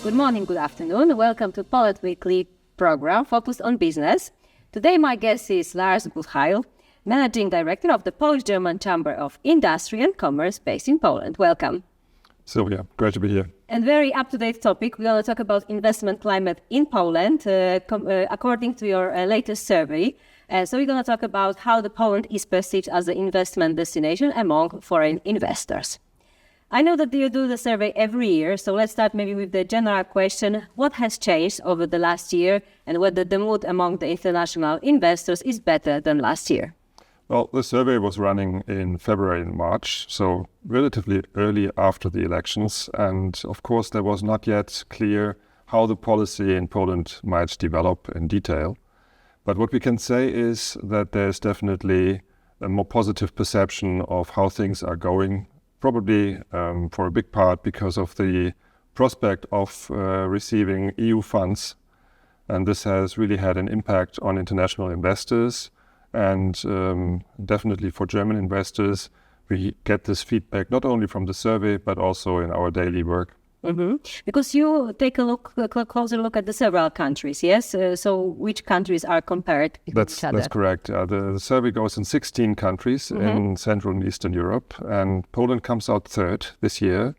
Good morning, good afternoon. Welcome to Poland Weekly program focused on business. Today my guest is Lars Buchheil, Managing Director of the Polish-German Chamber of Industry and Commerce based in Poland. Welcome. Sylvia, great to be here. And very up-to-date topic. We're going to talk about investment climate in Poland, according to your latest survey. So we're going to talk about how the Poland is perceived as an investment destination among foreign investors. I know that you do the survey every year, so let's start maybe with the general question. What has changed over the last year and whether the mood among the international investors is better than last year? Well, the survey was running in February and March, so relatively early after the elections. And of course, there was not yet clear how the policy in Poland might develop in detail. But what we can say is that there's definitely a more positive perception of how things are going, probably for a big part because of the prospect of receiving EU funds. And this has really had an impact on international investors. And definitely for German investors, we get this feedback not only from the survey, but also in our daily work. Mm-hmm. Because you take a closer look at the several countries, yes? So which countries are compared with each other? That's correct. The survey goes in 16 countries in Central and Eastern Europe, and Poland comes out third this year,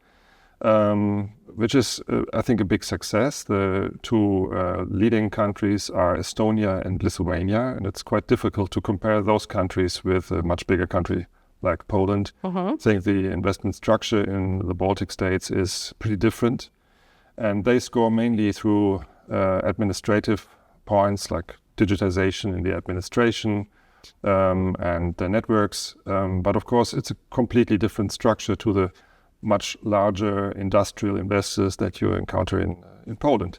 which is, I think, a big success. The two leading countries are Estonia and Lithuania, and it's quite difficult to compare those countries with a much bigger country like Poland. I think the investment structure in the Baltic states is pretty different. And they score mainly through administrative points like digitization in the administration and the networks. But of course, it's a completely different structure to the much larger industrial investors that you encounter in Poland.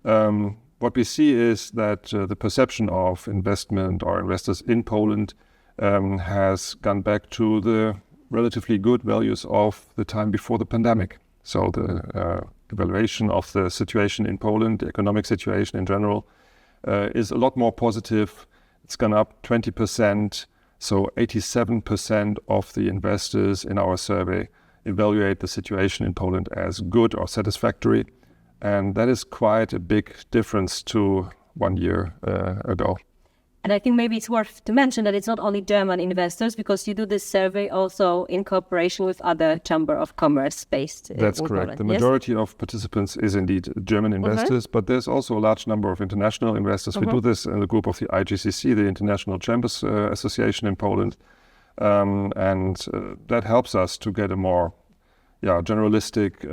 What we see is that the perception of investment or investors in Poland has gone back to the relatively good values of the time before the pandemic. So the evaluation of the situation in Poland, the economic situation in general, is a lot more positive. It's gone up 20%. So 87% of the investors in our survey evaluate the situation in Poland as good or satisfactory. And that is quite a big difference to 1 year ago. And I think maybe it's worth to mention that it's not only German investors, because you do this survey also in cooperation with other Chamber of Commerce based That's correct. Poland. The majority of participants is indeed German investors, but there's also a large number of international investors. We do this in the group of the IGCC, the International Chambers Association in Poland. And that helps us to get a more generalistic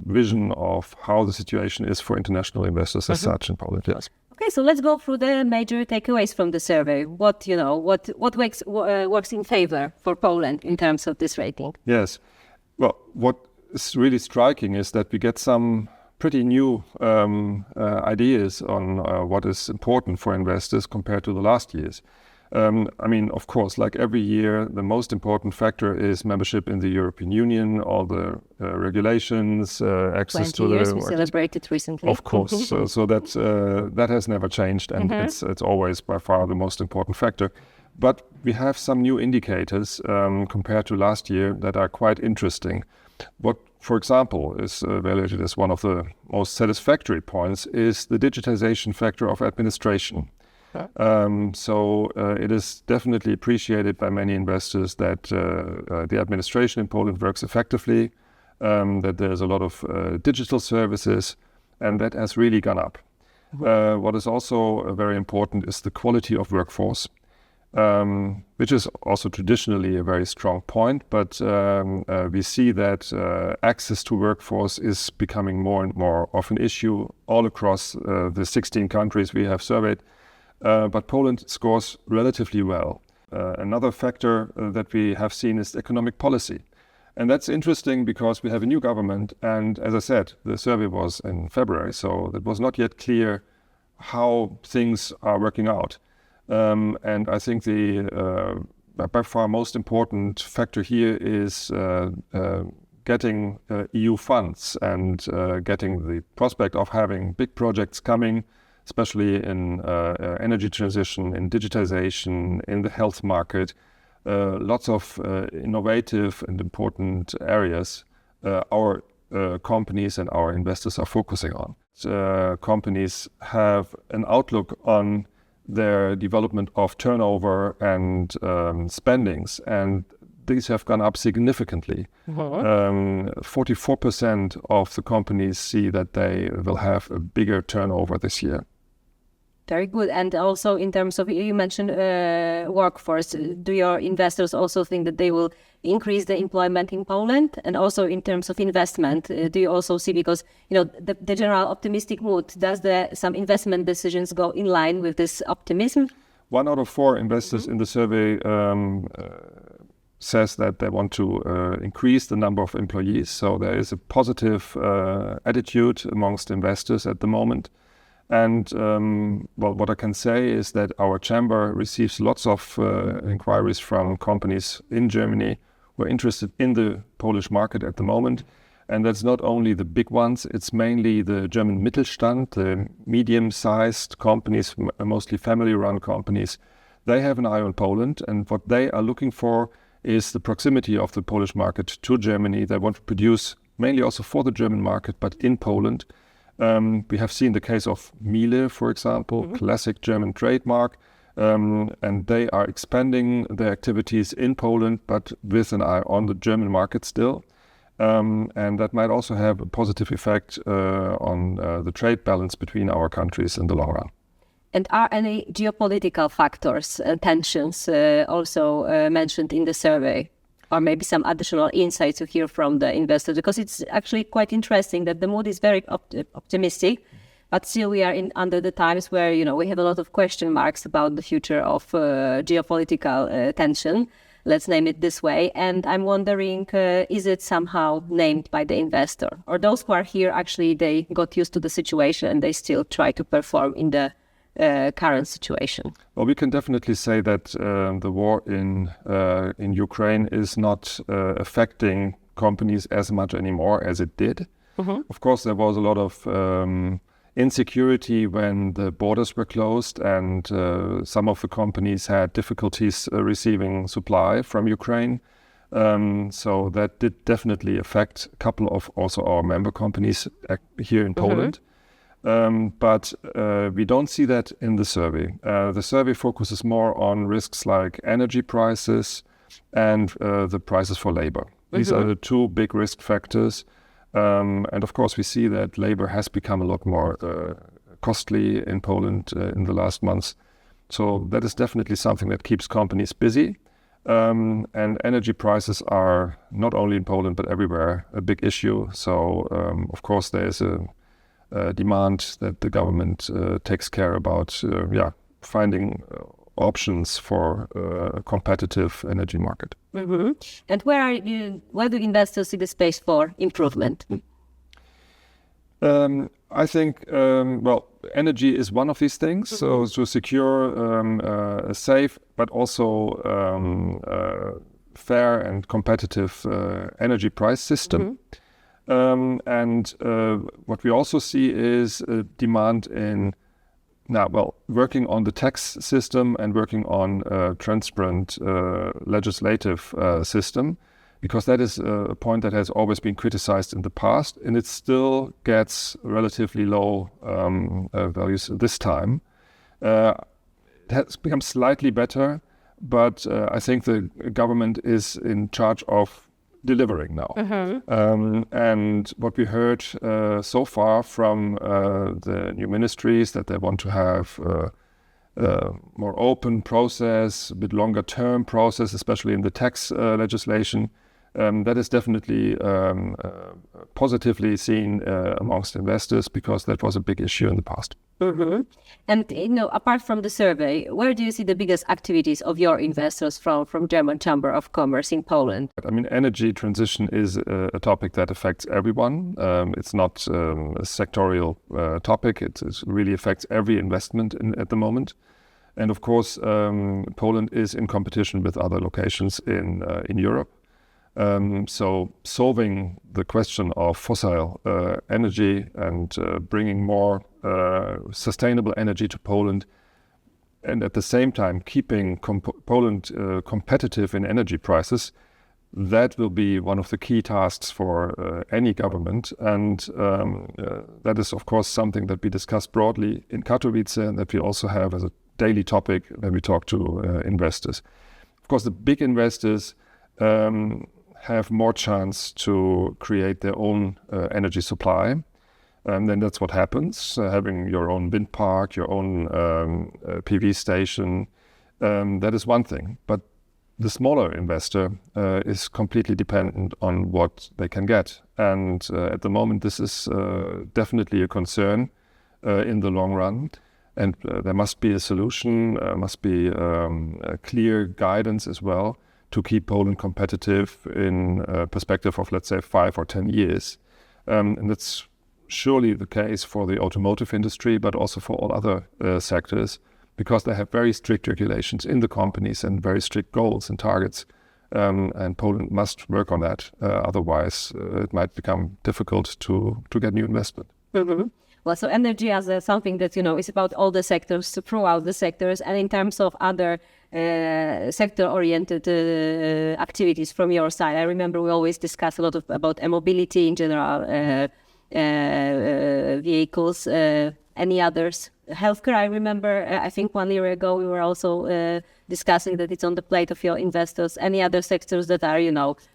vision of how the situation is for international investors as such in Poland. Yes. Okay, so let's go through the major takeaways from the survey. What works in favor for Poland in terms of this rating? Yes. Well, what is really striking is that we get some pretty new ideas on what is important for investors compared to the last years. Of course, like every year, the most important factor is membership in the European Union, all the regulations, access to the... 20 years we celebrated recently. Of course, so that has never changed, and it's always by far the most important factor. But we have some new indicators compared to last year that are quite interesting. What, for example, is evaluated as one of the most satisfactory points is the digitization factor of administration. So it is definitely appreciated by many investors that the administration in Poland works effectively, that there's a lot of digital services, and that has really gone up. What is also very important is the quality of workforce, which is also traditionally a very strong point, but we see that access to workforce is becoming more and more of an issue all across the 16 countries we have surveyed. But Poland scores relatively well. Another factor that we have seen is economic policy. And that's interesting because we have a new government. And as I said, the survey was in February, so it was not yet clear how things are working out. And I think the by far most important factor here is getting EU funds and getting the prospect of having big projects coming, especially in energy transition, in digitization, in the health market, lots of innovative and important areas. Our companies and our investors are focusing on. Companies have an outlook on their development of turnover and spendings, and these have gone up significantly. 44% of the companies see that they will have a bigger turnover this year. Very good. And also in terms of, you mentioned workforce, do your investors also think that they will increase the employment in Poland? And also in terms of investment, do you also see, because the general optimistic mood, does some investment decisions go in line with this optimism? 1 out of 4 investors in the survey says that they want to increase the number of employees. So there is a positive attitude amongst investors at the moment. And what I can say is that our chamber receives lots of inquiries from companies in Germany who are interested in the Polish market at the moment. And that's not only the big ones, it's mainly the German Mittelstand, the medium-sized companies, mostly family-run companies. They have an eye on Poland, and what they are looking for is the proximity of the Polish market to Germany. They want to produce mainly also for the German market, but in Poland. We have seen the case of Miele, for example, classic German trademark, and they are expanding their activities in Poland, but with an eye on the German market still. And that might also have a positive effect on the trade balance between our countries in the long run. And are any geopolitical factors, tensions also mentioned in the survey? Or maybe some additional insights to hear from the investors, because it's actually quite interesting that the mood is very optimistic, but still we are under the times where we have a lot of question marks about the future of geopolitical tension, let's name it this way. And I'm wondering, is it somehow named by the investor, or those who are here actually they got used to the situation and they still try to perform in the current situation? Well, we can definitely say that the war in Ukraine is not affecting companies as much anymore as it did. Of course, there was a lot of insecurity when the borders were closed, and some of the companies had difficulties receiving supply from Ukraine. So that did definitely affect a couple of also our member companies here in Poland. But we don't see that in the survey. The survey focuses more on risks like energy prices and the prices for labor. These are the 2 big risk factors. And of course, we see that labor has become a lot more costly in Poland in the last months. So that is definitely something that keeps companies busy. And energy prices are not only in Poland, but everywhere a big issue. So of course, there is a demand that the government takes care about finding options for a competitive energy market. And where do investors see the space for improvement? I think, energy is one of these things. So to secure a safe but also fair and competitive energy price system. And what we also see is a demand in working on the tax system and working on a transparent legislative system, because that is a point that has always been criticized in the past, and it still gets relatively low values this time. It has become slightly better, but I think the government is in charge of delivering now. And what we heard so far from the new ministries, that they want to have a more open process, a bit longer term process, especially in the tax legislation. That is definitely positively seen amongst investors, because that was a big issue in the past. And apart from the survey, where do you see the biggest activities of your investors from German Chamber of Commerce in Poland? I mean, energy transition is a topic that affects everyone. It's not a sectorial topic. It really affects every investment at the moment. And of course, Poland is in competition with other locations in Europe. So solving the question of fossil energy and bringing more sustainable energy to Poland, and at the same time keeping Poland competitive in energy prices, that will be one of the key tasks for any government. And that is, of course, something that we discuss broadly in Katowice and that we also have as a daily topic when we talk to investors. Of course, the big investors have more chance to create their own energy supply. And then that's what happens, having your own wind park, your own PV station, that is one thing. But the smaller investor is completely dependent on what they can get. And at the moment, this is definitely a concern in the long run. And there must be a solution, must be a clear guidance as well to keep Poland competitive in a perspective of, let's say, 5 or 10 years. And that's surely the case for the automotive industry, but also for all other sectors, because they have very strict regulations in the companies and very strict goals and targets. And Poland must work on that. Otherwise, it might become difficult to get new investment. Mm-hmm. Well, so energy as something that, is about all the sectors, throughout the sectors. And in terms of other sector-oriented activities from your side, I remember we always discuss a lot about mobility in general, vehicles, any others. Healthcare, I remember, I think 1 year ago, we were also discussing that it's on the plate of your investors. Any other sectors that are,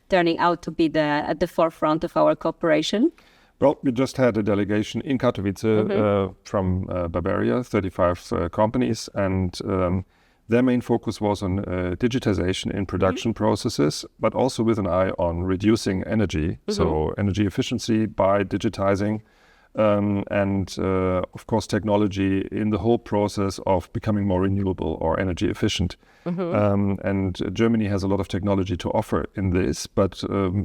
turning out to be at the forefront of our cooperation? Well, we just had a delegation in Katowice from Bavaria, 35 companies, and their main focus was on digitization in production processes, but also with an eye on reducing energy, so energy efficiency by digitizing, and of course technology in the whole process of becoming more renewable or energy efficient. And Germany has a lot of technology to offer in this, but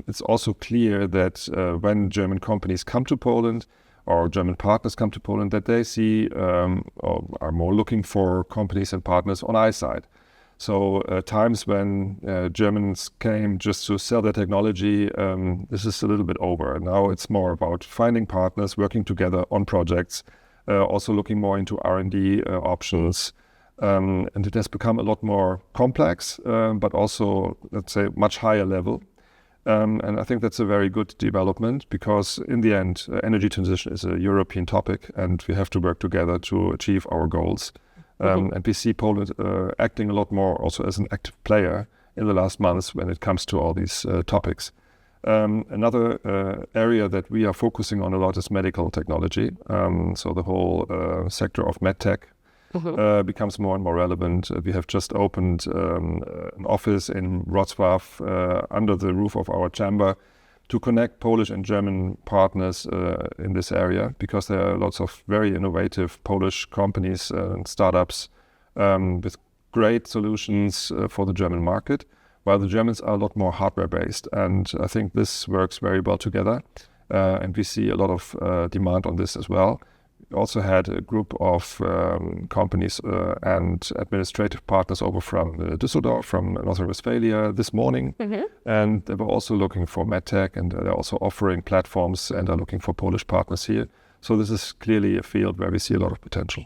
it's also clear that when German companies come to Poland or German partners come to Poland, that they see or are more looking for companies and partners on our side. So times when Germans came just to sell their technology, this is a little bit over. Now it's more about finding partners, working together on projects, also looking more into R&D options. And it has become a lot more complex, but also, let's say, much higher level. And I think that's a very good development because in the end, energy transition is a European topic and we have to work together to achieve our goals. And we see Poland acting a lot more also as an active player in the last months when it comes to all these topics. Another area that we are focusing on a lot is medical technology. So the whole sector of medtech becomes more and more relevant. We have just opened an office in Wrocław under the roof of our chamber to connect Polish and German partners in this area, because there are lots of very innovative Polish companies and startups with great solutions for the German market, while the Germans are a lot more hardware-based. And I think this works very well together. And we see a lot of demand on this as well. We also had a group of companies and administrative partners over from Düsseldorf, from North Rhine-Westphalia this morning. And they were also looking for medtech, and they're also offering platforms and are looking for Polish partners here. So this is clearly a field where we see a lot of potential.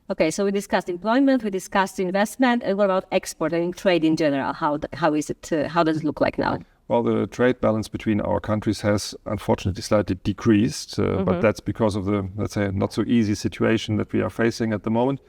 Okay, so we discussed employment, we discussed investment, and what about export and trade in general? How does it look like now? Well, the trade balance between our countries has unfortunately slightly decreased, but that's because of the, let's say, not so easy situation that we are facing at the moment.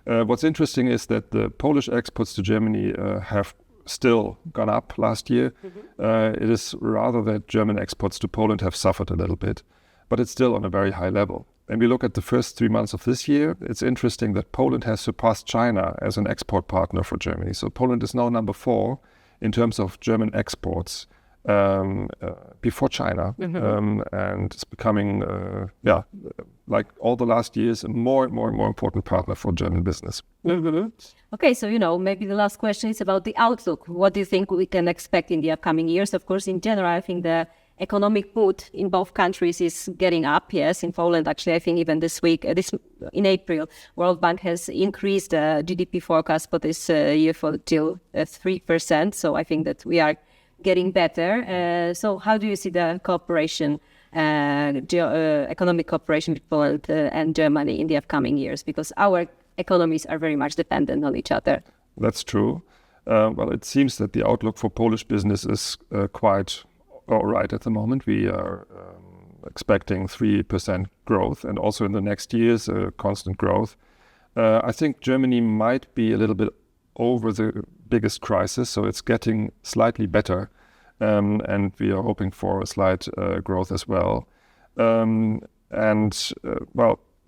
What's interesting is that the Polish exports to Germany have still gone up last year. It is rather that German exports to Poland have suffered a little bit, but it's still on a very high level. When we look at the first 3 months of this year, it's interesting that Poland has surpassed China as an export partner for Germany. So Poland is now number 4 in terms of German exports before China. And it's becoming, like all the last years, a more and more important partner for German business. Okay, so, maybe the last question is about the outlook. What do you think we can expect in the upcoming years? Of course, in general, I think the economic mood in both countries is getting up. Yes, in Poland, actually, I think even this week, in April, World Bank has increased the GDP forecast for this year till 3%. So I think that we are getting better. So how do you see the cooperation, economic cooperation with Poland and Germany in the upcoming years? Because our economies are very much dependent on each other. That's true. Well, it seems that the outlook for Polish business is quite all right at the moment. We are expecting 3% growth, and also in the next years, constant growth. I think Germany might be a little bit over the biggest crisis, so it's getting slightly better, and we are hoping for a slight growth as well. Well,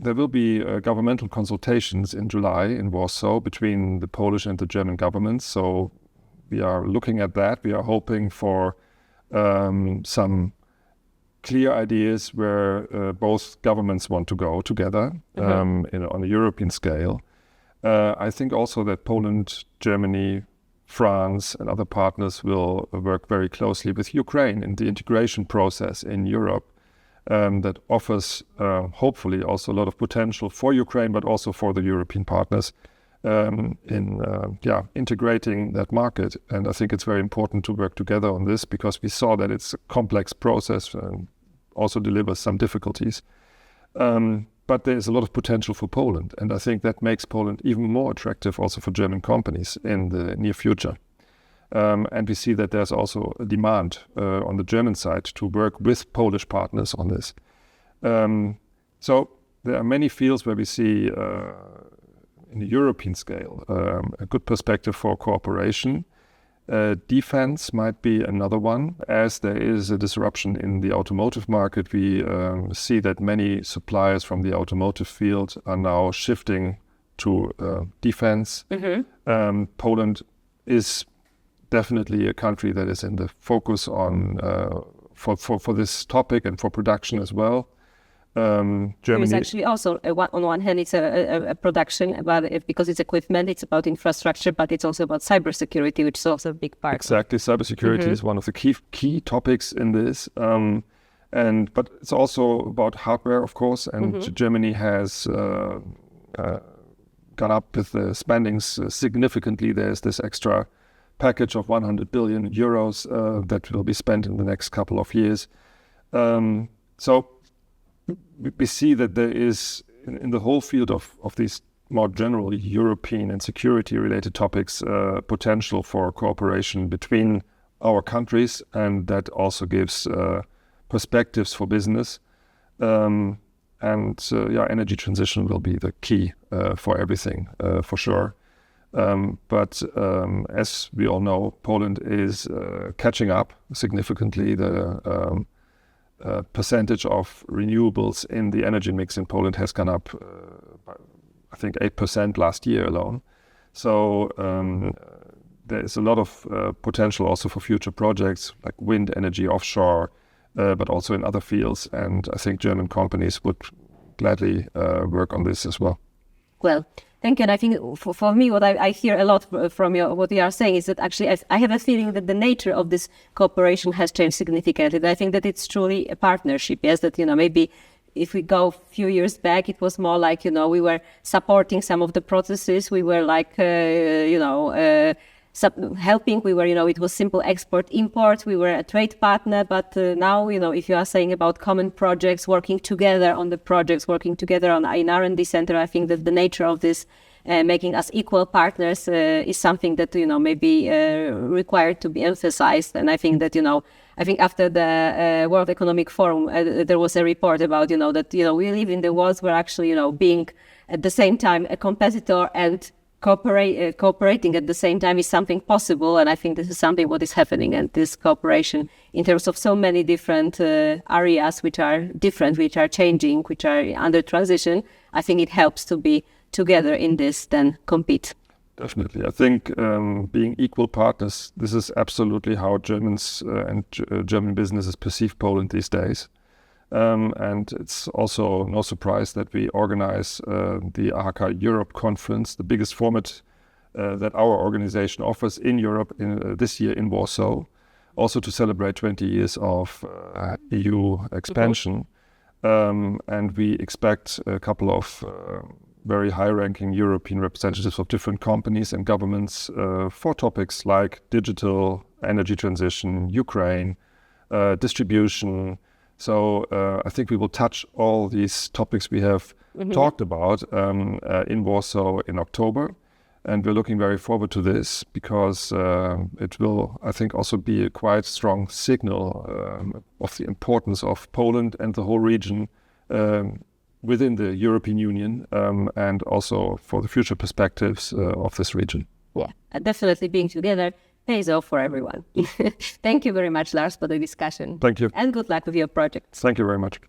there will be governmental consultations in July in Warsaw between the Polish and the German governments, so we are looking at that. We are hoping for some clear ideas where both governments want to go together on a European scale. I think also that Poland, Germany, France and other partners will work very closely with Ukraine in the integration process in Europe that offers hopefully also a lot of potential for Ukraine, but also for the European partners in integrating that market. And I think it's very important to work together on this, because we saw that it's a complex process and also delivers some difficulties. But there's a lot of potential for Poland, and I think that makes Poland even more attractive also for German companies in the near future. And we see that there's also a demand on the German side to work with Polish partners on this. So there are many fields where we see in the European scale a good perspective for cooperation. Defense might be another one. As there is a disruption in the automotive market, we see that many suppliers from the automotive field are now shifting to defense. Poland is definitely a country that is in the focus on for this topic and for production as well. Germany is actually also on one hand it's a production because it's equipment, it's about infrastructure, but it's also about cybersecurity, which is also a big part. Exactly, cybersecurity is one of the key topics in this, but it's also about hardware, of course. And Germany has gone up with the spendings significantly. There's this extra package of 100 billion euros that will be spent in the next couple of years. So we see that there is, in the whole field of these more general European and security-related topics, potential for cooperation between our countries, and that also gives perspectives for business. Energy transition will be the key for everything, for sure. But as we all know, Poland is catching up significantly. The percentage of renewables in the energy mix in Poland has gone up by, I think, 8% last year alone. So there is a lot of potential also for future projects like wind energy offshore, but also in other fields. And I think German companies would gladly work on this as well. Well, thank you. And I think for me, what I hear a lot from what you are saying is that actually I have a feeling that the nature of this cooperation has changed significantly. I think that it's truly a partnership. Yes, that, maybe if we go a few years back, it was more like, we were supporting some of the processes. We were like, helping. We were, it was simple export-import. We were a trade partner. But now, if you are saying about common projects, working together on the projects, working together in R&D center, I think that the nature of this making us equal partners is something that, maybe required to be emphasized. And I think that, I think after the World Economic Forum, there was a report about, that, we live in the world where actually, being at the same time a competitor and cooperating at the same time is something possible. And I think this is something what is happening, and this cooperation in terms of so many different areas which are different, which are changing, which are under transition. I think it helps to be together in this than compete. Definitely. I think being equal partners, this is absolutely how Germans and German businesses perceive Poland these days. And it's also no surprise that we organize the AHK Europe conference, the biggest format that our organization offers in Europe this year in Warsaw, also to celebrate 20 years of EU expansion. And we expect a couple of very high-ranking European representatives of different companies and governments for topics like digital, energy transition, Ukraine, distribution. So I think we will touch all these topics we have talked about in Warsaw in October. And we're looking very forward to this because it will, I think, also be a quite strong signal of the importance of Poland and the whole region within the European Union and also for the future perspectives of this region. Yeah, definitely being together pays off for everyone. Thank you very much, Lars, for the discussion. Thank you. And good luck with your project. Thank you very much.